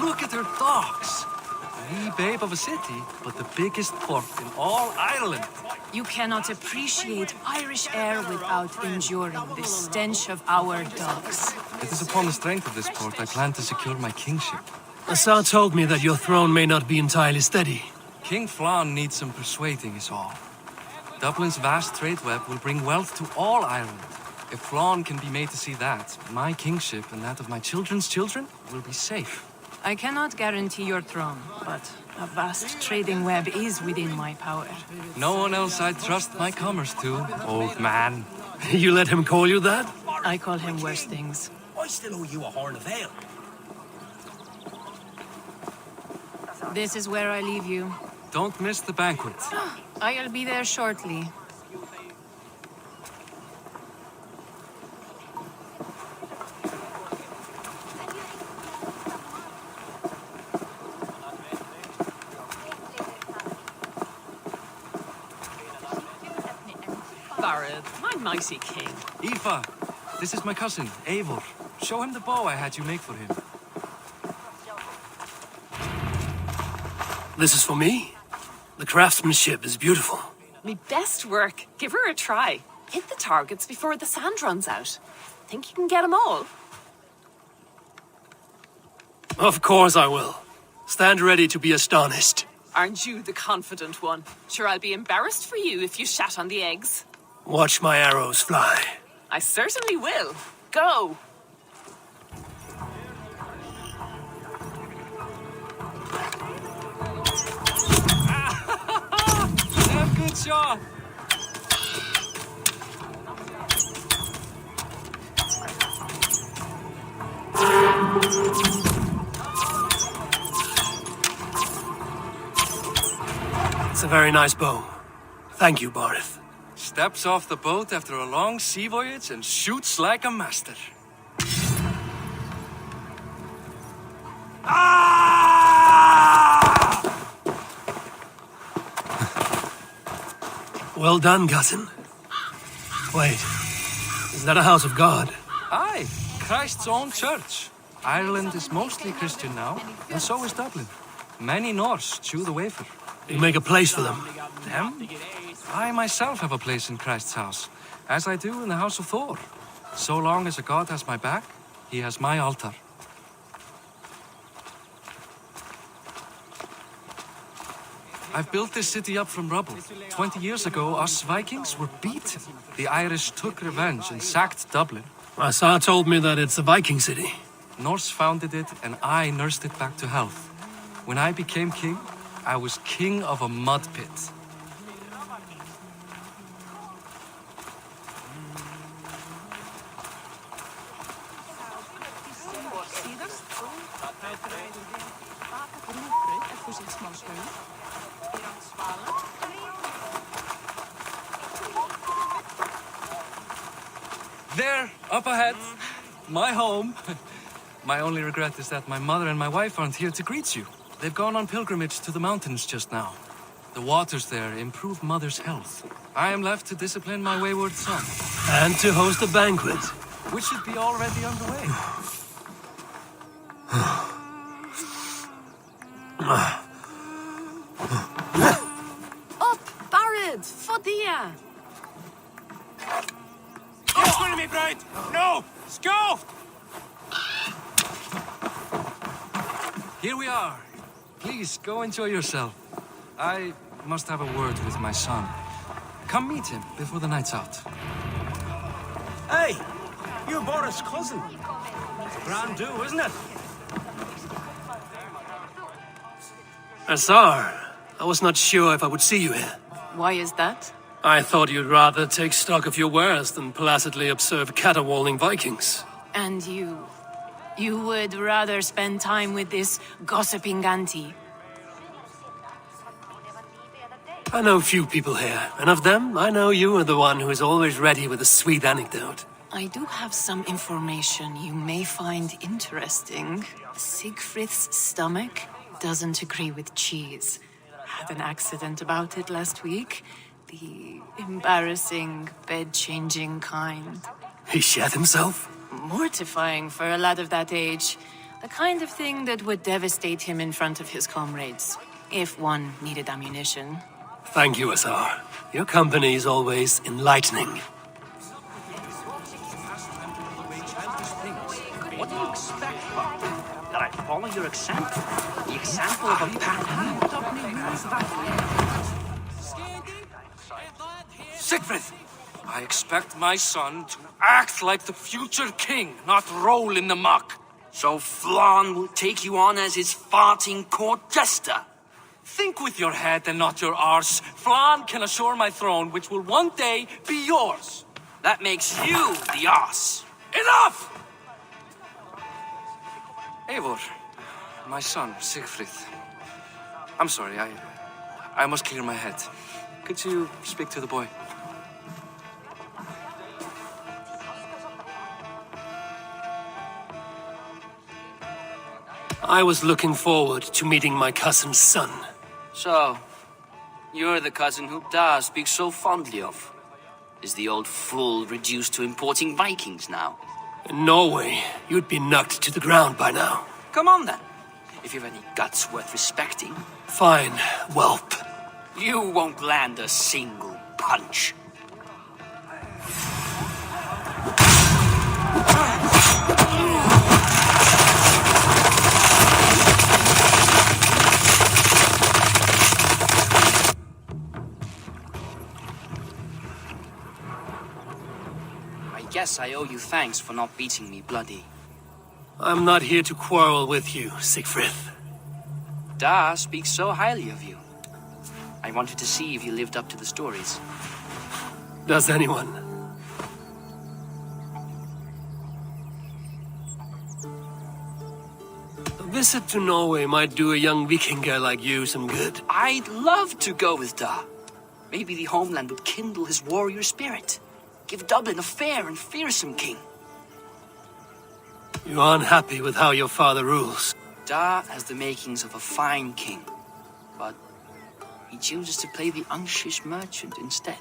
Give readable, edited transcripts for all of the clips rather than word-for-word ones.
Look at her dogs. Wee babe of a city, but the biggest port in all Ireland. You cannot appreciate Irish air without enduring the stench of our dogs. It is upon the strength of this port I plan to secure my kingship. Assar told me that your throne may not be entirely steady. King Flann needs some persuading is all. Dublin's vast trade web will bring wealth to all Ireland. If Flann can be made to see that, my kingship and that of my children's children will be safe. I cannot guarantee your throne, but a vast trading web is within my power. No one else I'd trust my commerce to, old man. You let him call you that? I call him worse things. I still owe you a horn of ale. This is where I leave you. Don't miss the banquet. I'll be there shortly. Barad, my mighty king. Aoife, this is my cousin, Eivor. Show him the bow I had you make for him. This is for me? The craftsmanship is beautiful. Me best work. Give her a try. Hit the targets before the sand runs out. Think you can get them all? Of course I will. Stand ready to be astonished. Aren't you the confident one? Sure, I'll be embarrassed for you if you shat on the eggs. Watch my arrows fly. I certainly will. Go! Damn good shot! It's a very nice bow. Thank you, Barith. Steps off the boat after a long sea voyage and shoots like a master. Well done, cousin. Wait, is that a house of God? Aye, Christ's own church. Ireland is mostly Christian now, and so is Dublin. Many Norse chew the wafer. You make a place for them. Them? I myself have a place in Christ's house, as I do in the house of Thor. So long as a god has my back, he has my altar. I've built this city up from rubble. 20 years ago, us Vikings were beaten. The Irish took revenge and sacked Dublin. Assar told me that it's a Viking city. Norse founded it, and I nursed it back to health. When I became king, I was king of a mud pit. There, up ahead, my home. My only regret is that my mother and my wife aren't here to greet you. They've gone on pilgrimage to the mountains just now. The waters there improve mother's health. I am left to discipline my wayward son. And to host a banquet. Which should be already underway. Up, Barad! Fodia! Yes, will me, bride! No! Scoff! Here we are. Please, go enjoy yourself. I must have a word with my son. Come meet him before the night's out. Hey! You're Boris' cousin. Grand do, isn't it? Assar, I was not sure if I would see you here. Why is that? I thought you'd rather take stock of your wares than placidly observe caterwauling Vikings. And you... you would rather spend time with this gossiping auntie? I know few people here, and of them, I know you are the one who is always ready with a sweet anecdote. I do have some information you may find interesting. Siegfried's stomach doesn't agree with cheese. Had an accident about it last week. The embarrassing, bed-changing kind. He shat himself? Mortifying for a lad of that age. The kind of thing that would devastate him in front of his comrades, if one needed ammunition. Thank you, Azar. Your company is always enlightening. What do you expect, Bob? That I follow your example? The example of a pattern? Siegfried! I expect my son to act like the future king, not roll in the muck. So Flan will take you on as his farting court jester? Think with your head and not your arse. Flan can assure my throne, which will one day be yours. That makes you the ass. Enough! Eivor, my son, Siegfried. I'm sorry, I must clear my head. Could you speak to the boy? I was looking forward to meeting my cousin's son. So, you're the cousin who Da speaks so fondly of. Is the old fool reduced to importing Vikings now? In Norway, you'd be knocked to the ground by now. Come on then, if you've any guts worth respecting. Fine, whelp. You won't land a single punch. I guess I owe you thanks for not beating me bloody. I'm not here to quarrel with you, Siegfried. Da speaks so highly of you. I wanted to see if you lived up to the stories. Does anyone? A visit to Norway might do a young Vikinger like you some good. I'd love to go with Da. Maybe the homeland would kindle his warrior spirit. Give Dublin a fair and fearsome king. You are unhappy with how your father rules. Da has the makings of a fine king, but he chooses to play the unctuous merchant instead.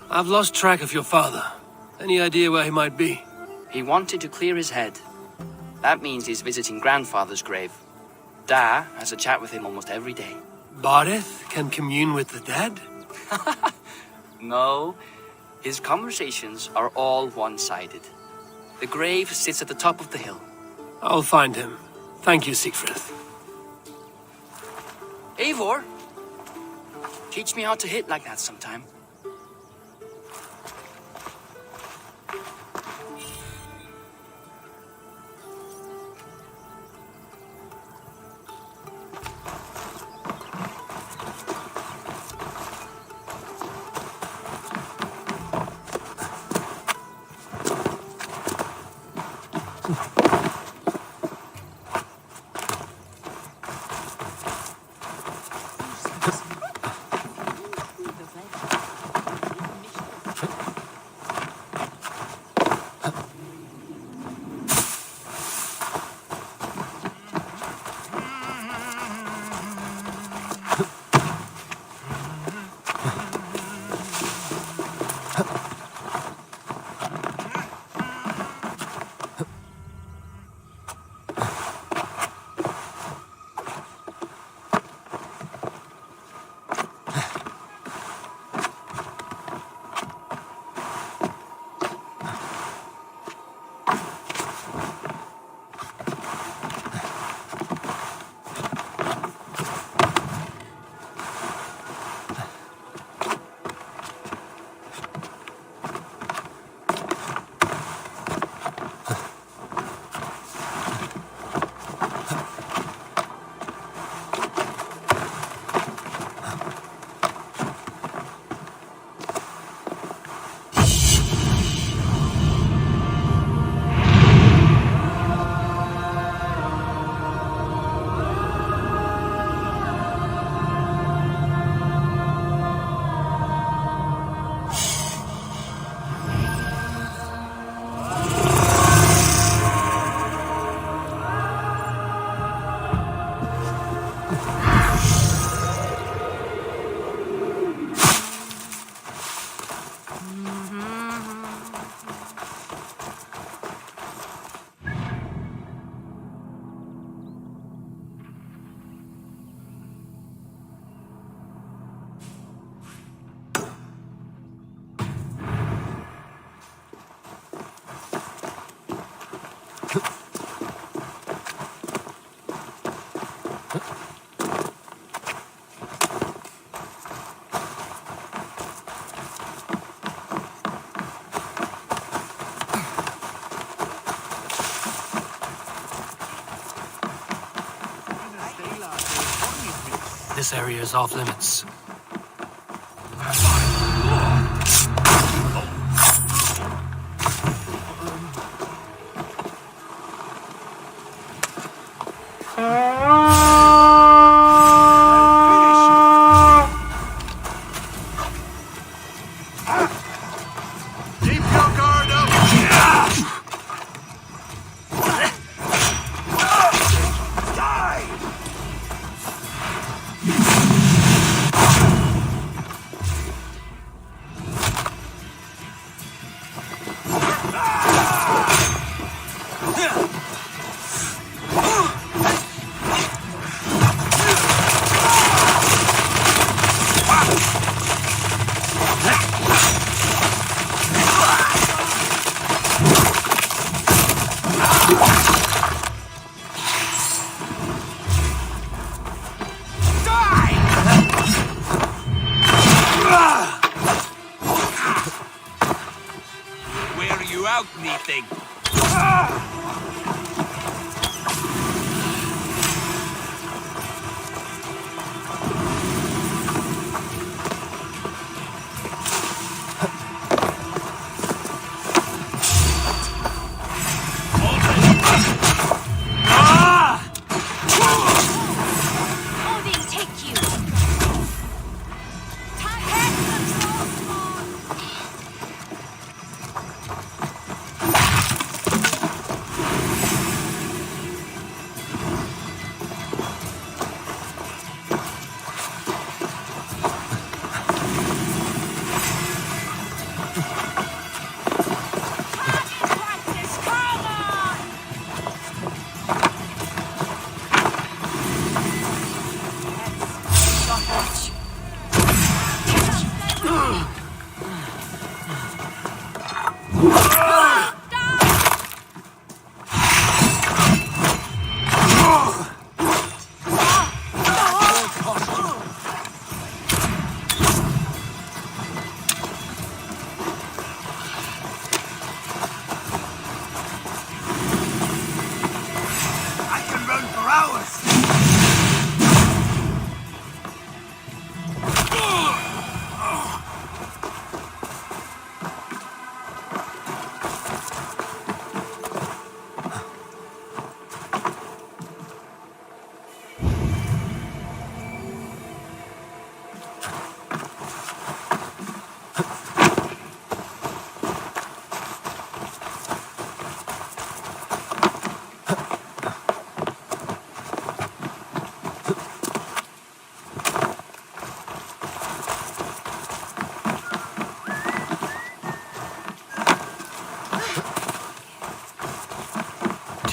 I've lost track of your father. Any idea where he might be? He wanted to clear his head. That means he's visiting grandfather's grave. Da has a chat with him almost every day. Bardeth can commune with the dead? No, his conversations are all one-sided. The grave sits at the top of the hill. I'll find him. Thank you, Siegfried. Eivor, teach me how to hit like that sometime. This area is off limits. Out, anything.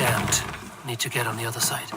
Jammed. Need to get on the other side.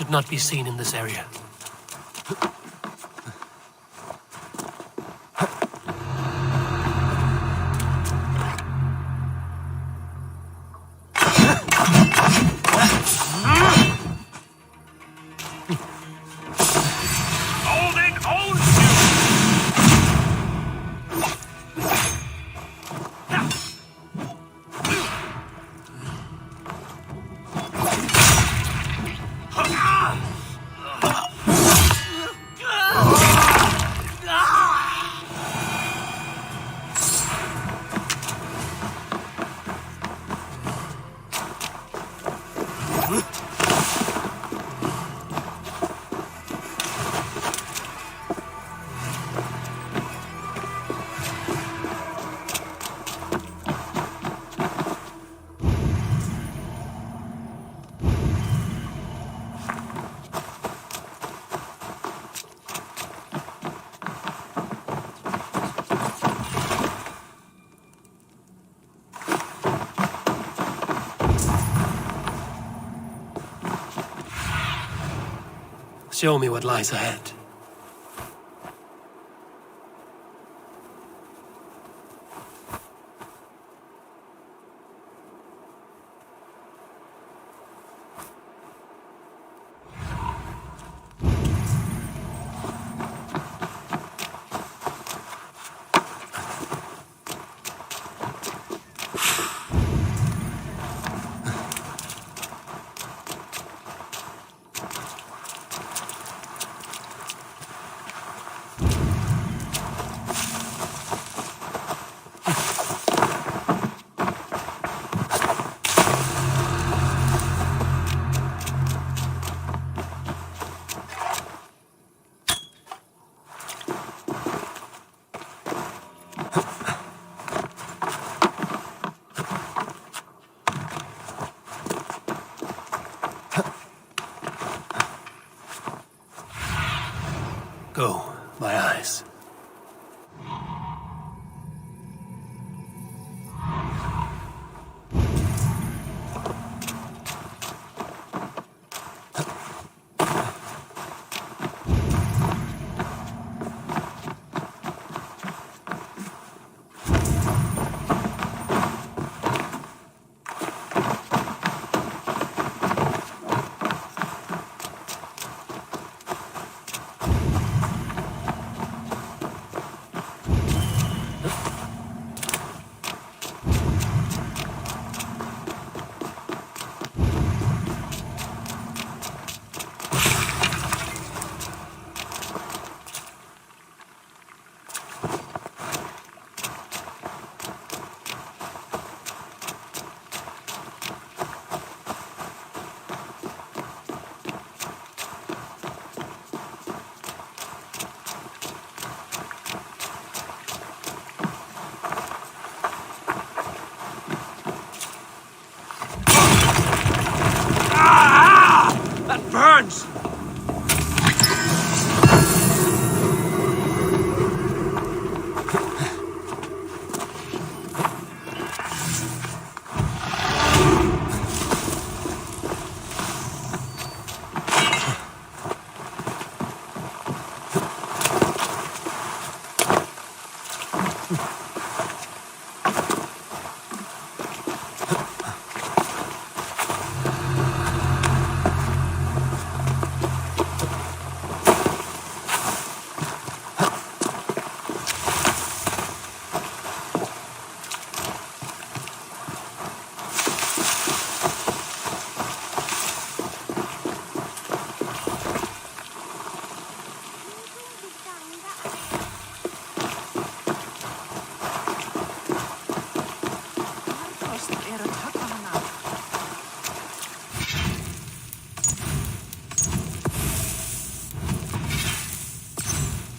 should not be seen in this area. Show me what lies ahead. Go, my eyes.